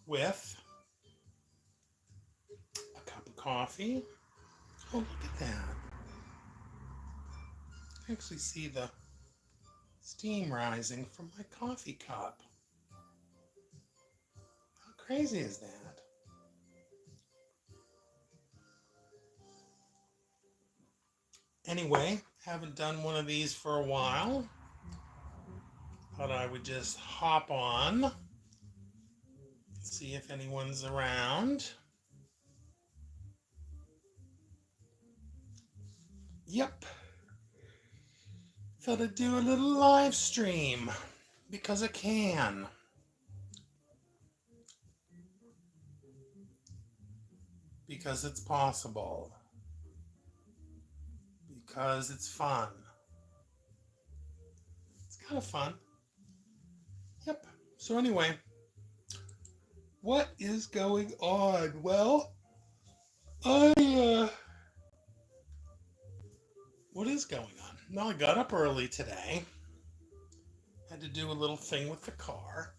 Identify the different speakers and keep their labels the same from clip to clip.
Speaker 1: with a cup of coffee. Oh, look at that. I actually see the steam rising from my coffee cup. How crazy is that? Anyway, haven't done one of these for a while. Thought I would just hop on, see if anyone's around. Yep. Thought I'd do a little live stream because I can. Because it's possible. Because it's fun. It's kind of fun. Yep. So anyway, what is going on? Well, what is going on? Well, I got up early today. Had to do a little thing with the car.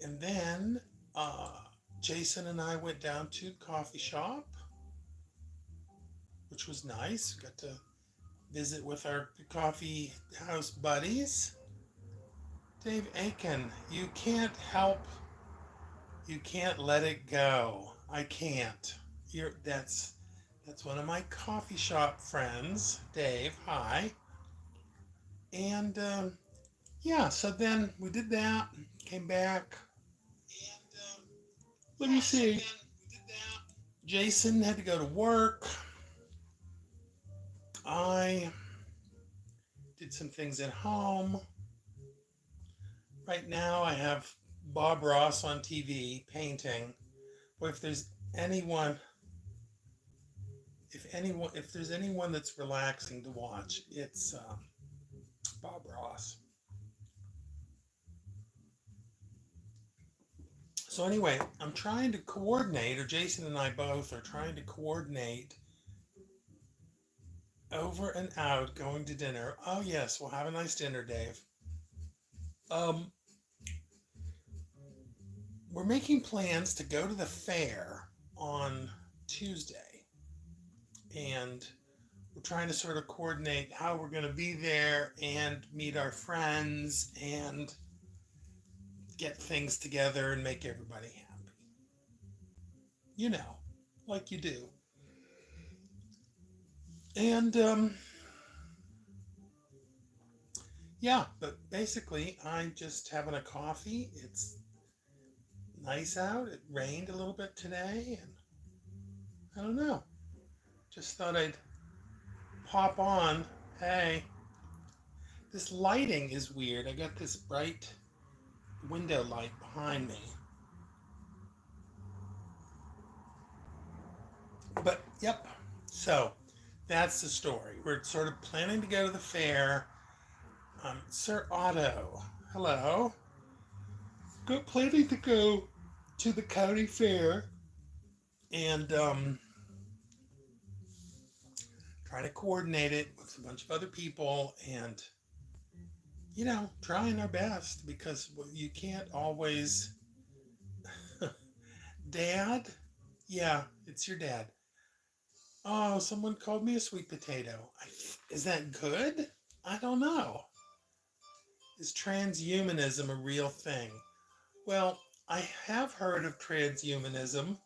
Speaker 1: And then Jason and I went down to the coffee shop, which was nice. Got to visit with our coffee house buddies. Dave Aiken, you can't let it go. I can't. That's one of my coffee shop friends, Dave. Hi. And yeah, so then we did that, came back. And let me see. Jason had to go to work. I did some things at home. Right now I have Bob Ross on TV painting. But if there's anyone that's relaxing to watch, it's Bob Ross. So anyway, I'm trying to coordinate, or Jason and I both are trying to coordinate over and out going to dinner. Oh yes, we'll have a nice dinner, Dave. Um, we're making plans to go to the fair on Tuesday, and we're trying to sort of coordinate how we're going to be there and meet our friends and get things together and make everybody happy. You know, like you do. And yeah, but basically, I'm just having a coffee. It's nice out. It rained a little bit today, and I don't know. Just thought I'd pop on. Hey, this lighting is weird. I got this bright window light behind me. But yep, so that's the story. We're sort of planning to go to the fair. Sir Otto, hello. Planning to go to the county fair and try to coordinate it with a bunch of other people and, trying our best because you can't always. Dad? Yeah, it's your dad. Oh, someone called me a sweet potato. Is that good? I don't know. Is transhumanism a real thing? Well, I have heard of transhumanism.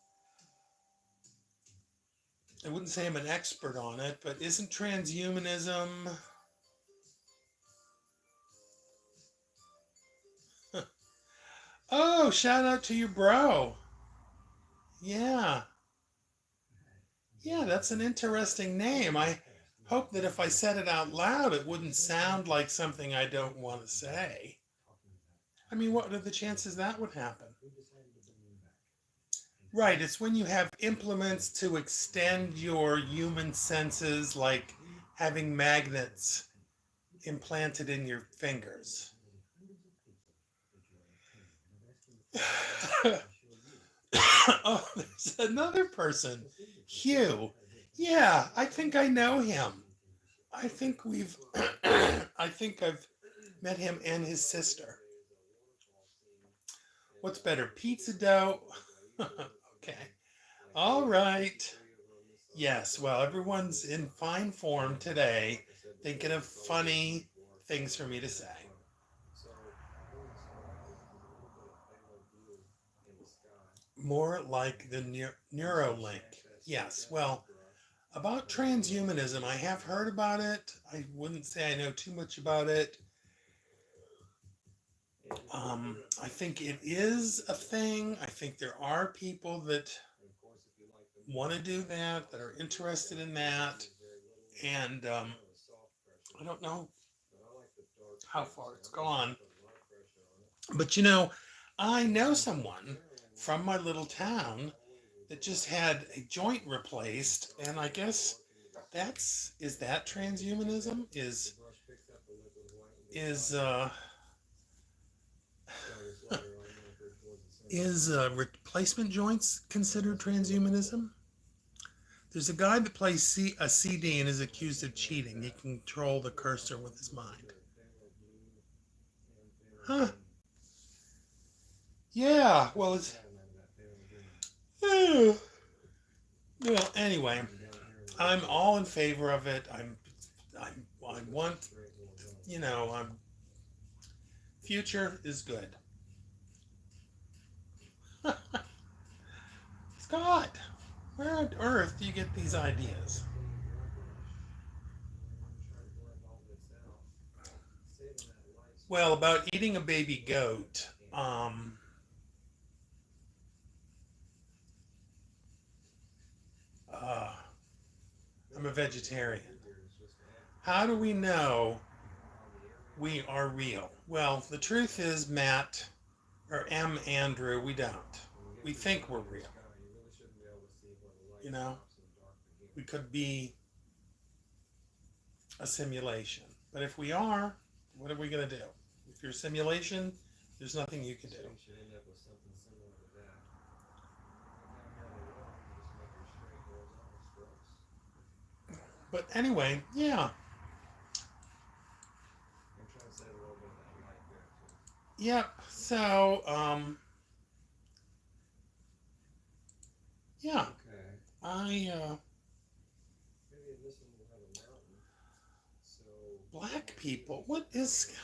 Speaker 1: I wouldn't say I'm an expert on it, but isn't transhumanism. Oh, shout out to your bro. Yeah. Yeah, that's an interesting name. I hope that if I said it out loud, it wouldn't sound like something I don't want to say. I mean, what are the chances that would happen? Right, it's when you have implements to extend your human senses, like having magnets implanted in your fingers. Oh, there's another person. Hugh. Yeah, I think I know him. I think we've, I think I've met him and his sister. What's better, pizza dough? Okay. All right. Yes, well, everyone's in fine form today, thinking of funny things for me to say. More like the Neuralink. Yes, well, about transhumanism, I have heard about it. I wouldn't say I know too much about it. I think it is a thing. I think there are people that want to do that, that are interested in that. And I don't know how far it's gone. But I know someone from my little town that just had a joint replaced, and I guess is that transhumanism? Is is replacement joints considered transhumanism? There's a guy that plays a CD and is accused of cheating. He can control the cursor with his mind. Huh? Yeah. Well, it's. Well, anyway, I'm all in favor of it. I want. Future is good. Scott, where on earth do you get these ideas? Well, about eating a baby goat. Uh, I'm a vegetarian. How do we know we are real? Well, the truth is, Matt, or M. Andrew, we don't. We think we're real. You know, we could be a simulation. But if we are, what are we going to do? If you're a simulation, there's nothing you can do. But anyway, yeah. Yep. So, yeah. I, black people, what is.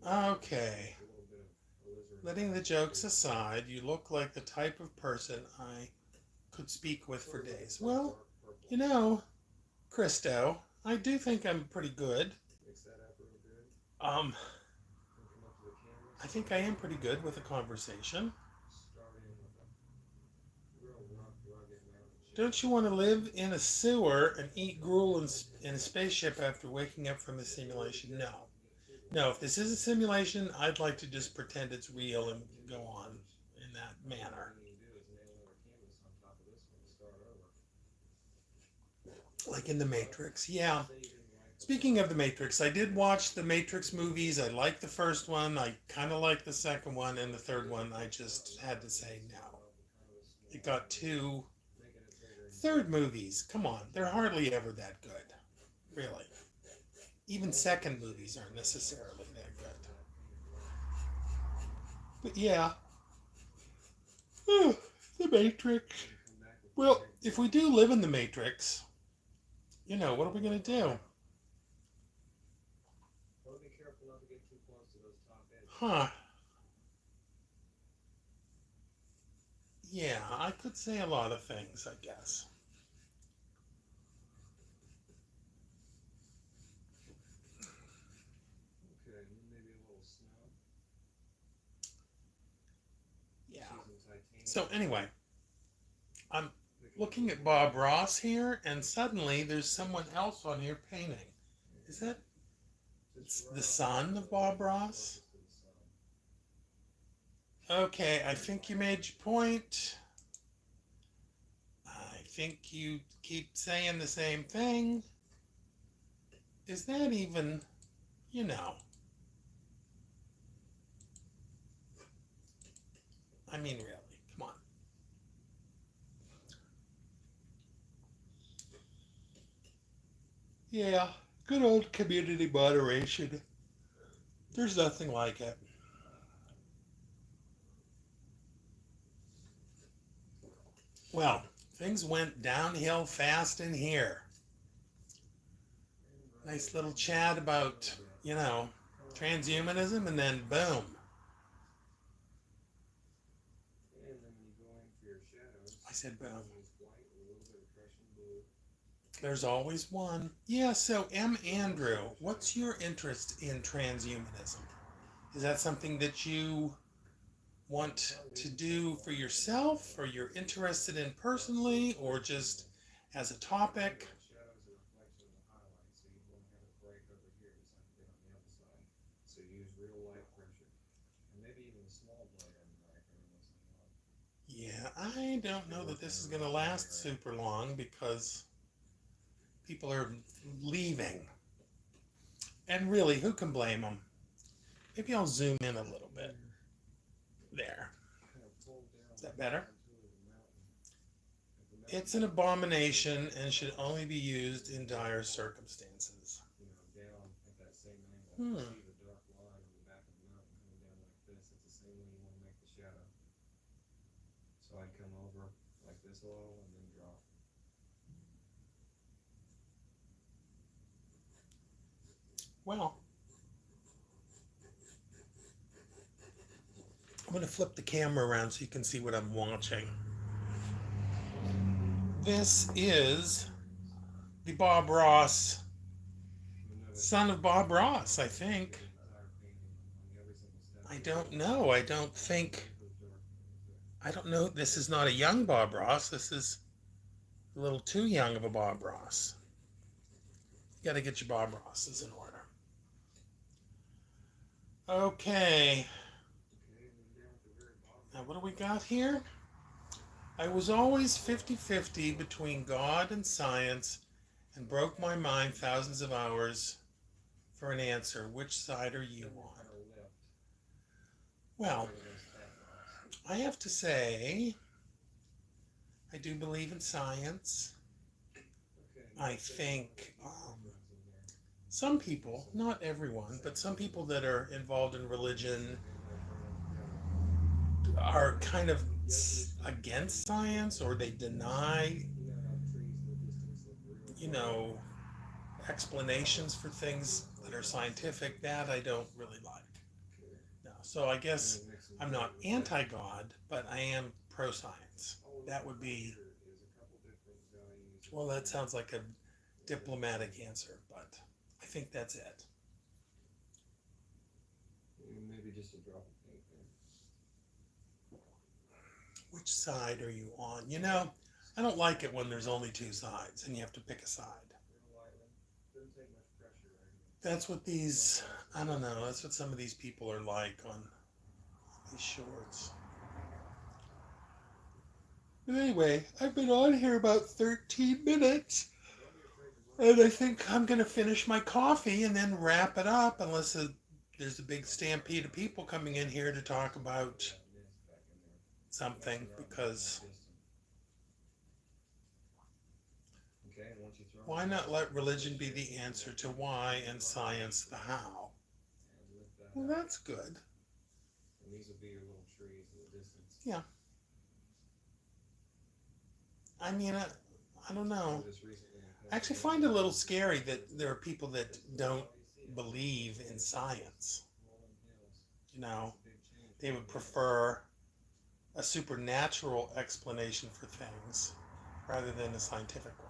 Speaker 1: Okay. Letting the jokes aside, you look like the type of person I could speak with for days. Well, you know, Christo, I do think I'm pretty good. Um, I think I am pretty good with a conversation. Don't you want to live in a sewer and eat gruel in a spaceship after waking up from a simulation? No. No, if this is a simulation, I'd like to just pretend it's real and go on in that manner. Like in The Matrix. Yeah. Speaking of The Matrix, I did watch the Matrix movies. I liked the first one. I kind of liked the second one. And the third one, I just had to say no. It got two. Third movies, come on. They're hardly ever that good. Really. Even second movies aren't necessarily that good. But yeah. The Matrix. Well, if we do live in the Matrix, what are we going to do? Huh. Yeah, I could say a lot of things, I guess. Yeah. So, anyway, I'm looking at Bob Ross here, and suddenly there's someone else on here painting. Is that the son of Bob Ross? Okay, I think you made your point. I think you keep saying the same thing. Is that even, you know? I mean, really, come on. Yeah, good old community moderation. There's nothing like it. Well, things went downhill fast in here. Nice little chat about, transhumanism, and then boom. I said boom. There's always one. Yeah, so M. Andrew, what's your interest in transhumanism? Is that something that you want to do for yourself, or you're interested in personally, or just as a topic? Yeah, I don't know that this is going to last super long because people are leaving. And really, who can blame them? Maybe I'll zoom in a little bit. There. Is that better? It's an abomination and should only be used in dire circumstances. Hmm. Well, I'm going to flip the camera around so you can see what I'm watching. This is the Bob Ross, son of Bob Ross, I think. I don't know. I don't know. This is not a young Bob Ross. This is a little too young of a Bob Ross. You got to get your Bob Rosses in order. Okay. Now, what do we got here? I was always 50-50 between God and science and broke my mind thousands of hours for an answer. Which side are you on? Well, I have to say, I do believe in science. I think some people, not everyone, but some people that are involved in religion are kind of against science, or they deny, explanations for things that are scientific. That I don't really like. No. So I guess I'm not anti-God, but I am pro-science. That would be, well, that sounds like a diplomatic answer, but I think that's it. Which side are you on? I don't like it when there's only two sides and you have to pick a side. That's what I don't know, that's what some of these people are like on these shorts. But anyway, I've been on here about 13 minutes. And I think I'm going to finish my coffee and then wrap it up, unless there's a big stampede of people coming in here to talk about something, because why not let religion be the answer to why and science the how? Well, that's good. Yeah. I mean, I don't know. I actually find it a little scary that there are people that don't believe in science. They would prefer a supernatural explanation for things rather than a scientific one.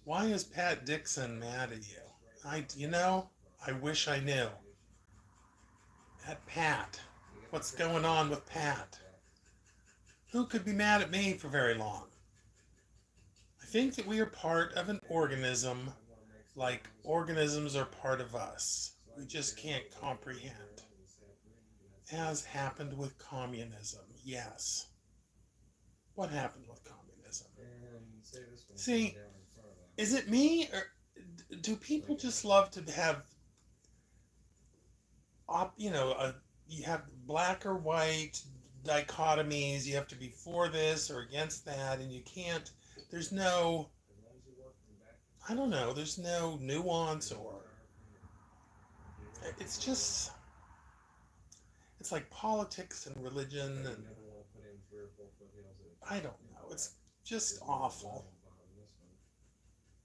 Speaker 1: Why is Pat Dixon mad at you? I wish I knew. At Pat. What's going on with Pat? Who could be mad at me for very long? I think that we are part of an organism, like organisms are part of us. We just can't comprehend. As happened with communism, yes. What happened with communism? See, is it me, or do people just love to have you have black or white dichotomies. You have to be for this or against that, and you can't. There's no, I don't know. There's no nuance, or it's just, it's like politics and religion, and I don't know. It's just awful.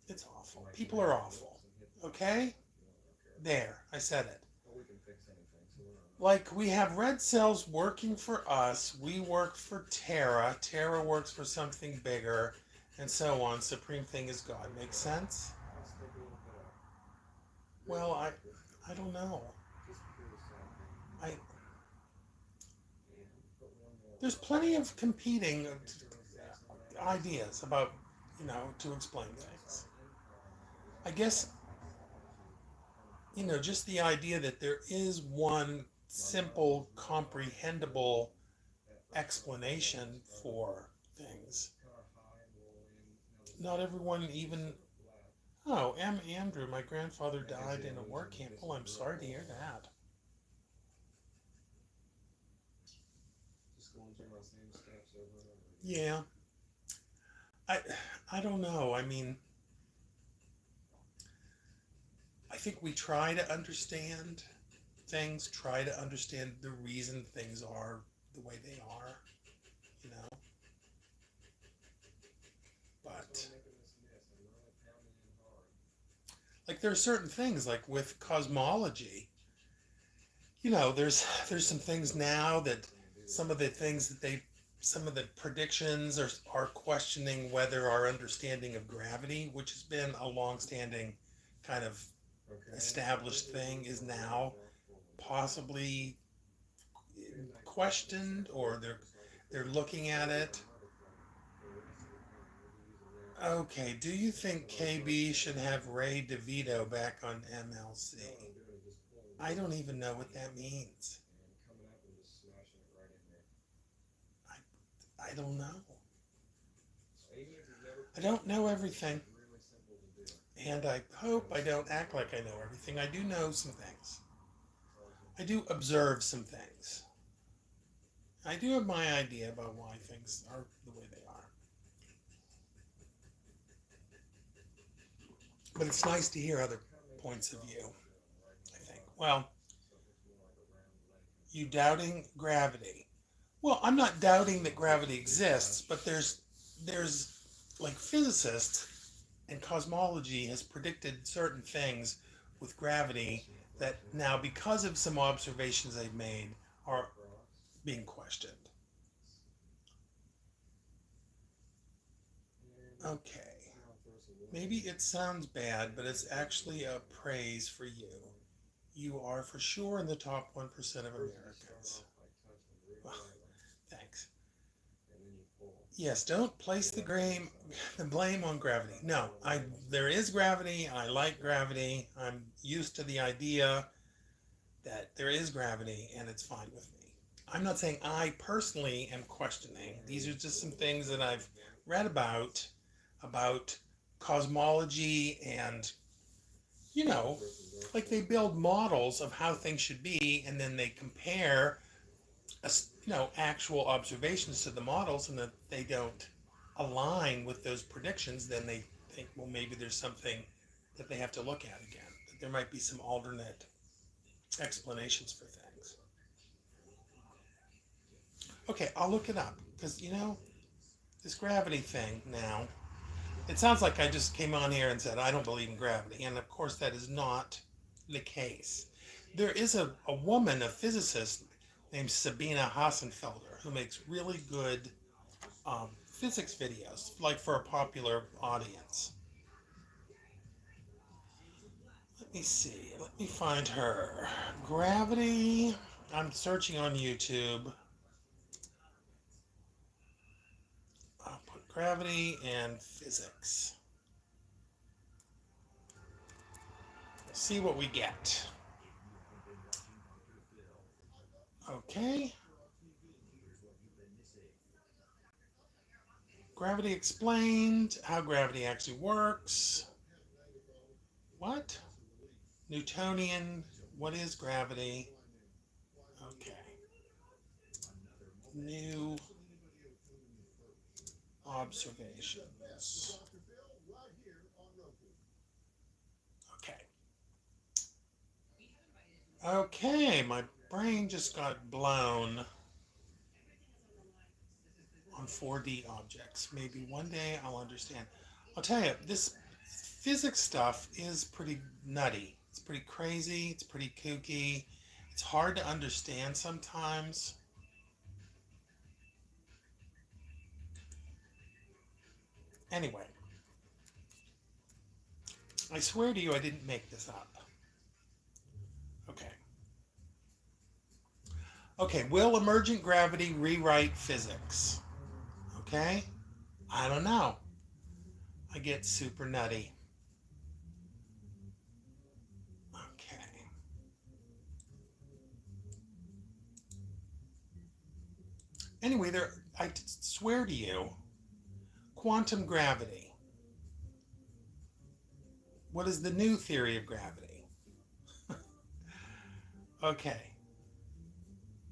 Speaker 1: It's awful. People are awful. Okay? There, I said it. Like, we have red cells working for us. We work for Terra. Terra works for something bigger, and so on. Supreme thing is God. Make sense? Well, I don't know. I There's plenty of competing ideas about, to explain things. I guess, just the idea that there is one simple, comprehensible explanation for things. Not everyone even. Oh, Andrew, my grandfather died in a war camp. Oh, I'm sorry to hear that. Yeah, I I don't know. I mean, I think we try to understand things, try to understand the reason things are the way they are, you know. But like there are certain things like with cosmology, there's some things now that some of the things that they some of the predictions are questioning whether our understanding of gravity, which has been a long-standing kind of established thing, is now possibly questioned, or they're looking at it. Okay, do you think KB should have Ray DeVito back on MLC? I don't even know what that means. I don't know. I don't know everything, and I hope I don't act like I know everything. I do know some things. I do observe some things. I do have my idea about why things are the way they are. But it's nice to hear other points of view, I think. Well, you doubting gravity. Well, I'm not doubting that gravity exists, but there's like physicists and cosmology has predicted certain things with gravity that now, because of some observations they've made, are being questioned. Okay. Maybe it sounds bad, but it's actually a praise for you. You are for sure in the top 1% of Americans. Well, thanks. Yes, don't place the blame on gravity. No, there is gravity. I like gravity. I'm used to the idea that there is gravity, and it's fine with me. I'm not saying I personally am questioning. These are just some things that I've read about cosmology, and you know, like they build models of how things should be, and then they compare actual observations to the models, and that they don't align with those predictions, then they think, well, maybe there's something that they have to look at again. That there might be some alternate explanations for things. Okay, I'll look it up because this gravity thing now. It sounds like I just came on here and said I don't believe in gravity, and of course that is not the case. There is a woman, a physicist named Sabina Hassenfelder, who makes really good physics videos, like for a popular audience. Let me see. Let me find her. Gravity. I'm searching on YouTube. I'll put gravity and physics. See what we get. Okay. Gravity explained. How gravity actually works. What? Newtonian. What is gravity? new observations. Okay. Okay, my brain just got blown on 4D objects. Maybe one day I'll understand. I'll tell you, this physics stuff is pretty nutty. It's pretty crazy. It's pretty kooky. It's hard to understand sometimes. Anyway, I swear to you I didn't make this up. Okay. Okay, will emergent gravity rewrite physics? Okay? I don't know. I get super nutty. Okay. Anyway, I swear to you, quantum gravity. What is the new theory of gravity? Okay.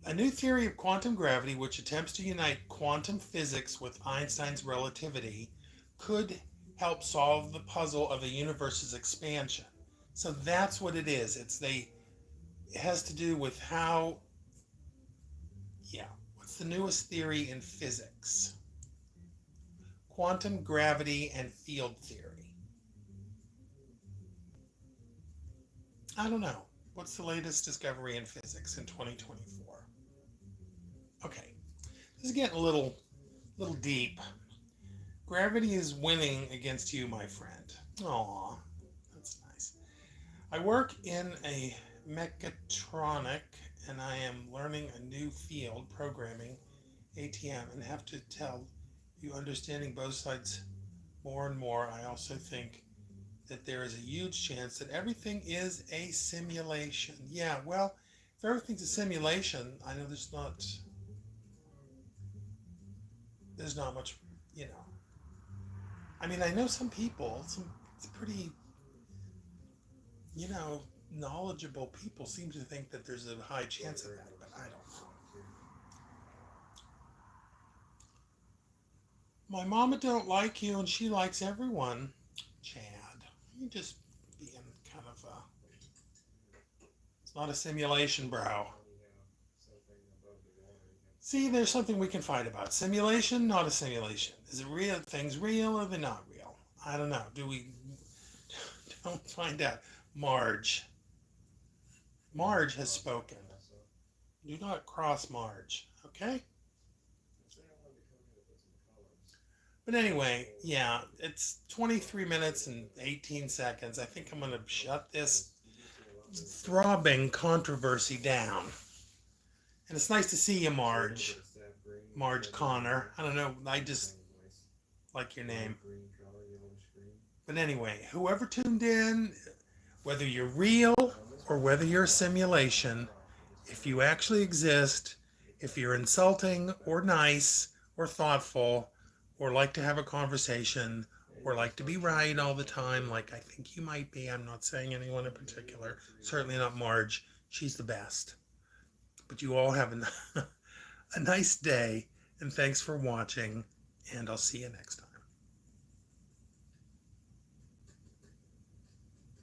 Speaker 1: A new theory of quantum gravity, which attempts to unite quantum physics with Einstein's relativity, could help solve the puzzle of the universe's expansion. So that's what it is. It has to do with how, yeah, what's the newest theory in physics? Quantum gravity and field theory. I don't know. What's the latest discovery in physics in 2024? Okay, this is getting a little deep. Gravity is winning against you, my friend. Aw, that's nice. I work in a mechatronic and I am learning a new field, programming, ATM, and have to tell you, understanding both sides more and more, I also think that there is a huge chance that everything is a simulation. Yeah, well, if everything's a simulation, I know there's not much, you know. I mean, I know some people, some pretty, knowledgeable people seem to think that there's a high chance of that, but I don't know. My mama don't like you and she likes everyone. Chad, you just being kind of it's not a simulation, bro. See, there's something we can fight about. Simulation, not a simulation. Is it real? Things real or they're not real? I don't know. Do we? Don't find out. Marge. Marge has spoken. Do not cross Marge, okay? But anyway, yeah, it's 23 minutes and 18 seconds. I think I'm going to shut this throbbing controversy down. And it's nice to see you, Marge. Marge Connor. I don't know, I just like your name. But anyway, whoever tuned in, whether you're real or whether you're a simulation, if you actually exist, if you're insulting or nice or thoughtful or like to have a conversation or like to be right all the time, like I think you might be, I'm not saying anyone in particular, certainly not Marge, she's the best. But you all have a nice day, and thanks for watching, and I'll see you next time.